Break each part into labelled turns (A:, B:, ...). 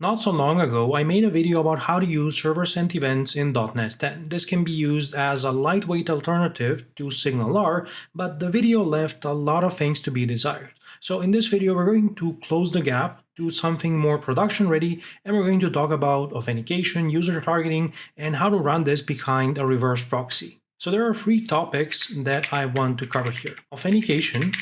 A: Not so long ago, I made a video about how to use server-sent events in .NET 10. This can be used as a lightweight alternative to SignalR, but the video left a lot of things to be desired. So in this video, we're going to close the gap, do something more production-ready, and we're going to talk about authentication, user targeting, and how to run this behind a reverse proxy. So there are three topics that I want to cover here: authentication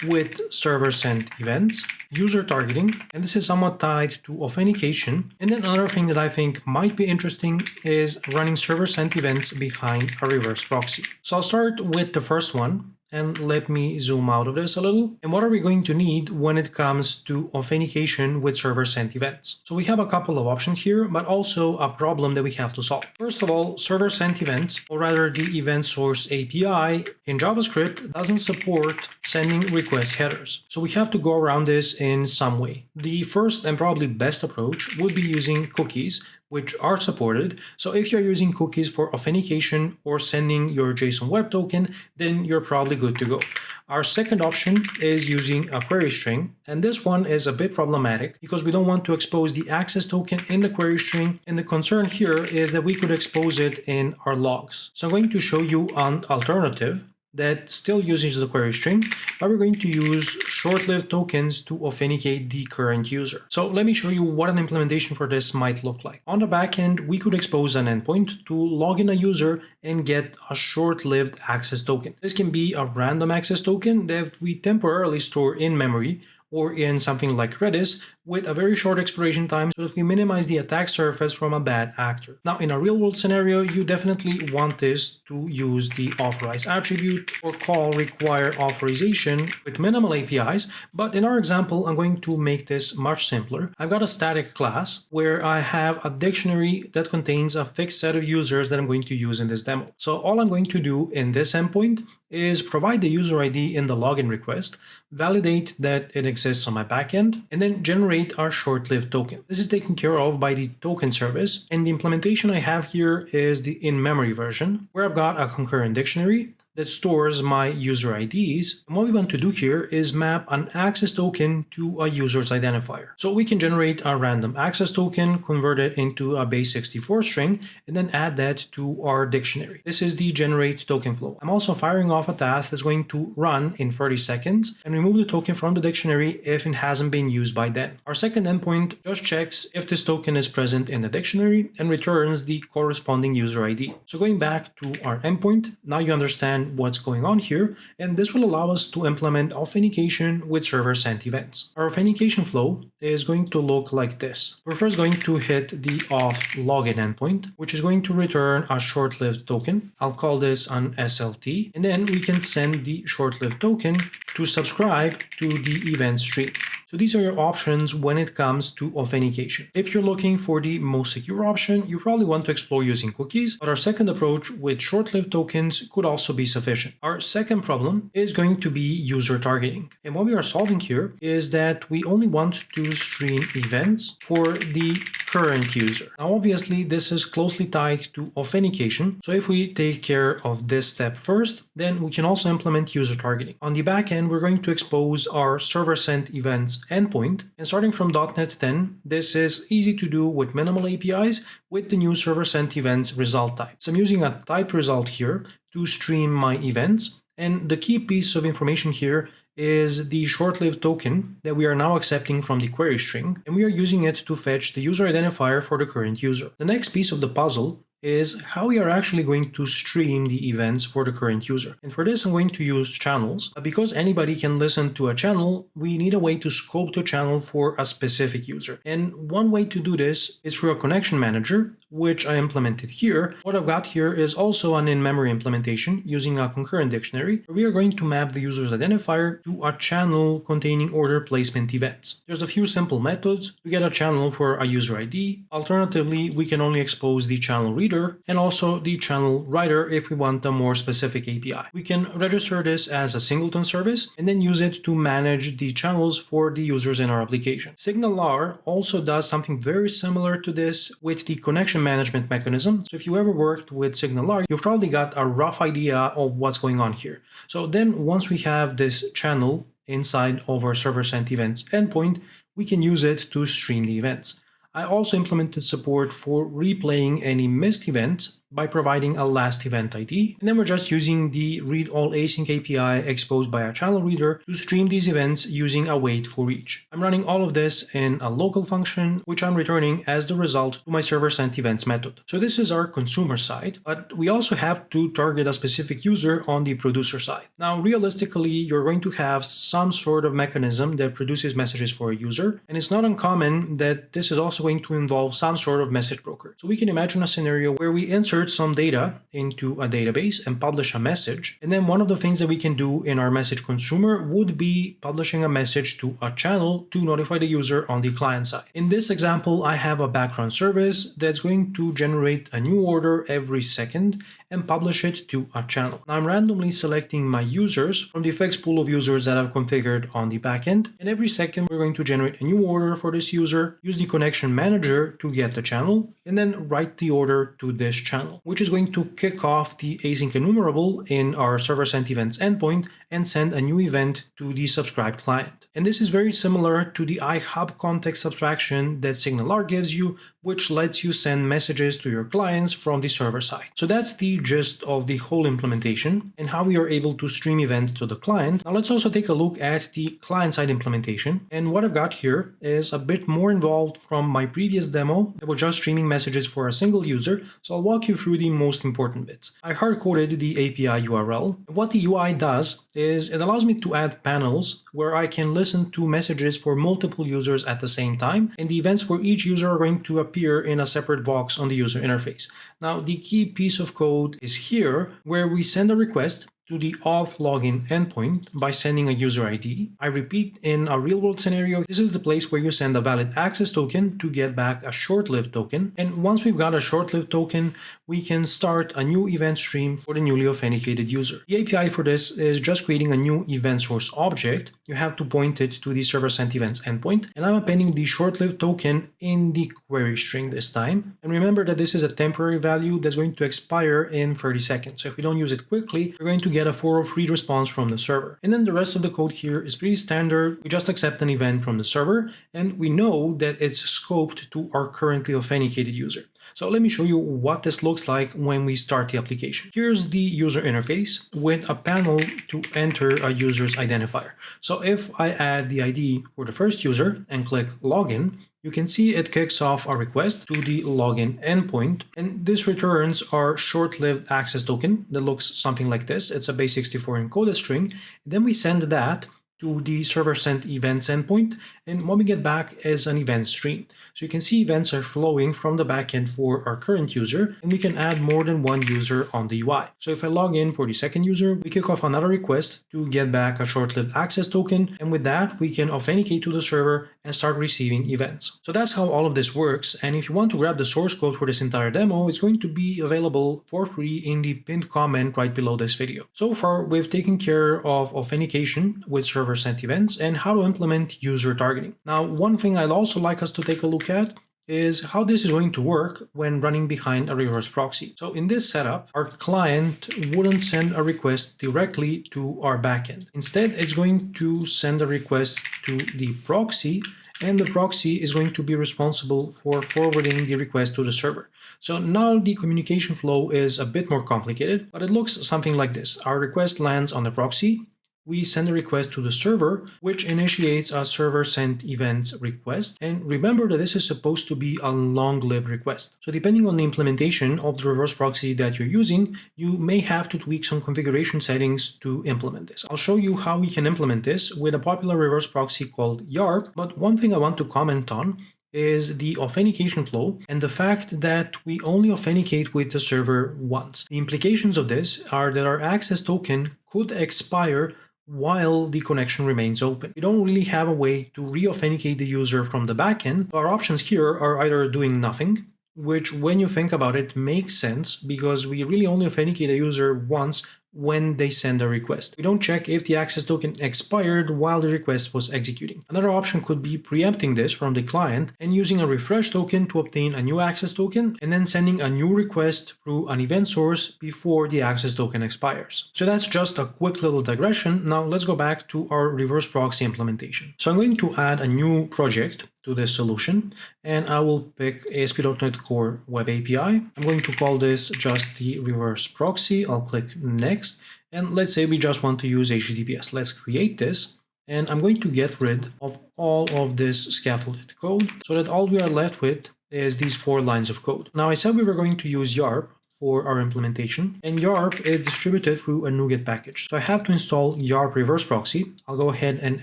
A: with server-sent events, user targeting, and this is somewhat tied to authentication. And then another thing that I think might be interesting is running server-sent events behind a reverse proxy. So I'll start with the first one, and let me zoom out of this a little. And what are we going to need when it comes to authentication with server-sent events? So we have a couple of options here, but also a problem that we have to solve. First of all, server-sent events, or rather the EventSource API in JavaScript, doesn't support sending request headers. So we have to go around this in some way. The first and probably best approach would be using cookies, which are supported. So if you're using cookies for authentication or sending your JSON web token, then you're probably good to go. Our second option is using a query string, and this one is a bit problematic because we don't want to expose the access token in the query string, and the concern here is that we could expose it in our logs. So I'm going to show you an alternative that still uses the query string, but we're going to use short-lived tokens to authenticate the current user. So let me show you what an implementation for this might look like. On the backend, we could expose an endpoint to log in a user and get a short-lived access token. This can be a random access token that we temporarily store in memory or in something like Redis with a very short expiration time so that we minimize the attack surface from a bad actor. Now, in a real-world scenario, you definitely want this to use the authorize attribute or call require authorization with minimal APIs, but in our example, I'm going to make this much simpler. I've got a static class where I have a dictionary that contains a fixed set of users that I'm going to use in this demo. So all I'm going to do in this endpoint is provide the user ID in the login request, validate that it exists on my backend, and then generate our short-lived token. This is taken care of by the token service, and the implementation I have here is the in-memory version, where I've got a concurrent dictionary that stores my user IDs. And what we want to do here is map an access token to a user's identifier. So we can generate a random access token, convert it into a base64 string, and then add that to our dictionary. This is the generate token flow. I'm also firing off a task that's going to run in 30 seconds and remove the token from the dictionary if it hasn't been used by then. Our second endpoint just checks if this token is present in the dictionary and returns the corresponding user ID. So going back to our endpoint, now you understand what's going on here, and this will allow us to implement authentication with server-sent events. Our authentication flow is going to look like this. We're first going to hit the auth login endpoint, which is going to return a short-lived token. I'll call this an SLT, and then we can send the short-lived token to subscribe to the event stream. So these are your options when it comes to authentication. If you're looking for the most secure option, you probably want to explore using cookies, but our second approach with short-lived tokens could also be sufficient. Our second problem is going to be user targeting. And what we are solving here is that we only want to stream events for the current user. Now, obviously, this is closely tied to authentication. So if we take care of this step first, then we can also implement user targeting. On the back end, we're going to expose our server-sent events endpoint, and starting from .NET 10, this is easy to do with minimal APIs with the new server-sent events result type. So I'm using a type result here to stream my events, and the key piece of information here is the short-lived token that we are now accepting from the query string, and we are using it to fetch the user identifier for the current user. The next piece of the puzzle is how we are actually going to stream the events for the current user. And for this, I'm going to use channels. Because anybody can listen to a channel, we need a way to scope the channel for a specific user. And one way to do this is through a connection manager, which I implemented here. What I've got here is also an in-memory implementation using a concurrent dictionary, where we are going to map the user's identifier to a channel containing order placement events. There's a few simple methods to get a channel for a user ID. Alternatively, we can only expose the channel reader and also the channel writer if we want a more specific API. We can register this as a singleton service and then use it to manage the channels for the users in our application. SignalR also does something very similar to this with the connection management mechanism. So if you ever worked with SignalR, you've probably got a rough idea of what's going on here. So then once we have this channel inside of our server-sent events endpoint, we can use it to stream the events. I also implemented support for replaying any missed events by providing a last event ID, and then we're just using the read all async API exposed by our channel reader to stream these events using a wait for each. I'm running all of this in a local function, which I'm returning as the result to my server sent events method. So this is our consumer side, but we also have to target a specific user on the producer side. Now, realistically, you're going to have some sort of mechanism that produces messages for a user, and it's not uncommon that this is also going to involve some sort of message broker. So we can imagine a scenario where we insert some data into a database and publish a message, and then one of the things that we can do in our message consumer would be publishing a message to a channel to notify the user on the client side. In this example, I have a background service that's going to generate a new order every second and publish it to a channel. Now, I'm randomly selecting my users from the fixed pool of users that I've configured on the backend, and every second we're going to generate a new order for this user, use the connection manager to get the channel, and then write the order to this channel, which is going to kick off the async enumerable in our server sent events endpoint and send a new event to the subscribed client. And this is very similar to the iHub context abstraction that SignalR gives you, which lets you send messages to your clients from the server side. So that's the gist of the whole implementation and how we are able to stream events to the client. Now let's also take a look at the client-side implementation. And what I've got here is a bit more involved from my previous demo that was just streaming messages for a single user. So I'll walk you through the most important bits. I hard-coded the API URL. What the UI does is it allows me to add panels where I can listen to messages for multiple users at the same time, and the events for each user are going to appear in a separate box on the user interface. Now, the key piece of code is here, where we send a request to the auth login endpoint by sending a user ID. I repeat, in a real-world scenario, this is the place where you send a valid access token to get back a short-lived token. And once we've got a short-lived token, we can start a new event stream for the newly authenticated user. The API for this is just creating a new EventSource object. You have to point it to the server sent events endpoint, and I'm appending the short-lived token in the query string this time. And remember that this is a temporary value that's going to expire in 30 seconds. So if we don't use it quickly, we're going to get a 403 response from the server. And then the rest of the code here is pretty standard. We just accept an event from the server, and we know that it's scoped to our currently authenticated user. So let me show you what this looks like when we start the application. Here's the user interface with a panel to enter a user's identifier. So if I add the ID for the first user and click login, you can see it kicks off a request to the login endpoint, and this returns our short-lived access token that looks something like this. It's a base64 encoded string. Then we send that to the server sent events endpoint, and what we get back is an event stream. So you can see events are flowing from the backend for our current user, and we can add more than one user on the UI. So if I log in for the second user, we kick off another request to get back a short-lived access token, and with that we can authenticate to the server and start receiving events. So that's how all of this works, and if you want to grab the source code for this entire demo, it's going to be available for free in the pinned comment right below this video. So far, we've taken care of authentication with server sent events and how to implement user targeting. Now, one thing I'd also like us to take a look at is how this is going to work when running behind a reverse proxy. So in this setup, our client wouldn't send a request directly to our backend. Instead, it's going to send a request to the proxy, and the proxy is going to be responsible for forwarding the request to the server. So now the communication flow is a bit more complicated, but it looks something like this. Our request lands on the proxy. We send a request to the server, which initiates a server sent events request. And remember that this is supposed to be a long-lived request. So depending on the implementation of the reverse proxy that you're using, you may have to tweak some configuration settings to implement this. I'll show you how we can implement this with a popular reverse proxy called YARP. But one thing I want to comment on is the authentication flow and the fact that we only authenticate with the server once. The implications of this are that our access token could expire while the connection remains open. We don't really have a way to re-authenticate the user from the backend. Our options here are either doing nothing, which when you think about it makes sense because we really only authenticate a user once when they send a request. We don't check if the access token expired while the request was executing. Another option could be preempting this from the client and using a refresh token to obtain a new access token and then sending a new request through an event source before the access token expires. So that's just a quick little digression. Now let's go back to our reverse proxy implementation. So I'm going to add a new project to this solution, and I will pick ASP.NET Core Web API. I'm going to call this just the reverse proxy. I'll click next, and let's say we just want to use HTTPS. Let's create this, and I'm going to get rid of all of this scaffolded code so that all we are left with is these 4 lines of code. Now I said we were going to use YARP for our implementation, and YARP is distributed through a NuGet package. So I have to install YARP reverse proxy. I'll go ahead and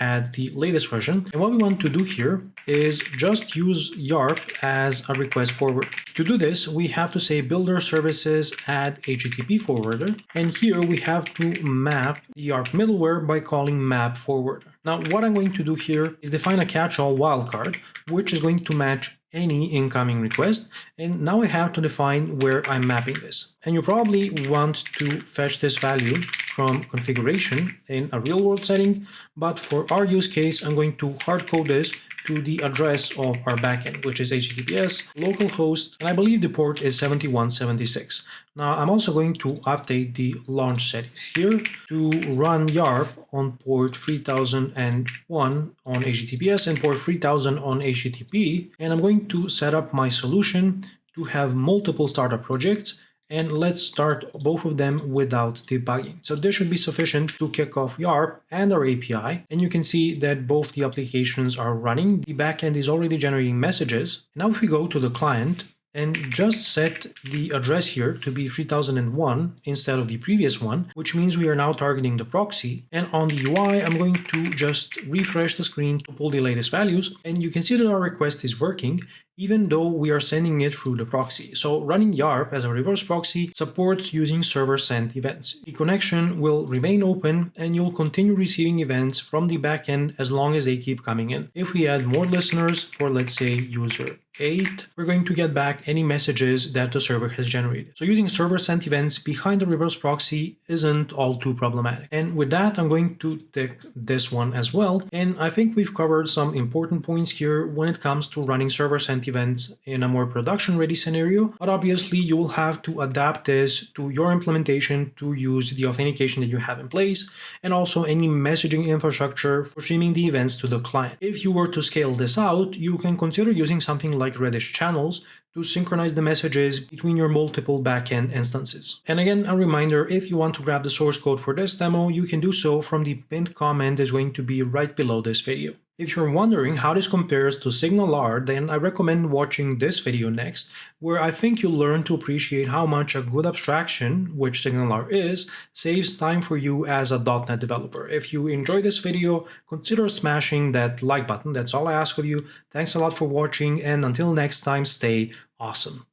A: add the latest version. And what we want to do here is just use YARP as a request forwarder. To do this, we have to say builder services add HTTP forwarder. And here we have to map the YARP middleware by calling map forwarder. Now, what I'm going to do here is define a catch-all wildcard, which is going to match any incoming request, and now I have to define where I'm mapping this. And you probably want to fetch this value from configuration in a real-world setting, but for our use case, I'm going to hard code this to the address of our backend, which is HTTPS, localhost, and I believe the port is 7176. Now, I'm also going to update the launch settings here to run YARP on port 3001 on HTTPS and port 3000 on HTTP, and I'm going to set up my solution to have multiple startup projects, and let's start both of them without debugging. So this should be sufficient to kick off YARP and our API. And you can see that both the applications are running. The backend is already generating messages. Now if we go to the client and just set the address here to be 3001 instead of the previous one, which means we are now targeting the proxy. And on the UI, I'm going to just refresh the screen to pull the latest values. And you can see that our request is working, even though we are sending it through the proxy. So running YARP as a reverse proxy supports using server-sent events. The connection will remain open and you'll continue receiving events from the backend as long as they keep coming in. If we add more listeners for, let's say, user 8, we're going to get back any messages that the server has generated. So using server-sent events behind the reverse proxy isn't all too problematic. And with that, I'm going to tick this one as well. And I think we've covered some important points here when it comes to running server-sent events in a more production-ready scenario. But obviously, you will have to adapt this to your implementation to use the authentication that you have in place, and also any messaging infrastructure for streaming the events to the client. If you were to scale this out, you can consider using something like Redis channels to synchronize the messages between your multiple backend instances. And again, a reminder, if you want to grab the source code for this demo, you can do so from the pinned comment that's going to be right below this video. If you're wondering how this compares to SignalR, then I recommend watching this video next, where I think you'll learn to appreciate how much a good abstraction, which SignalR is, saves time for you as a .NET developer. If you enjoyed this video, consider smashing that like button. That's all I ask of you. Thanks a lot for watching, and until next time, stay awesome.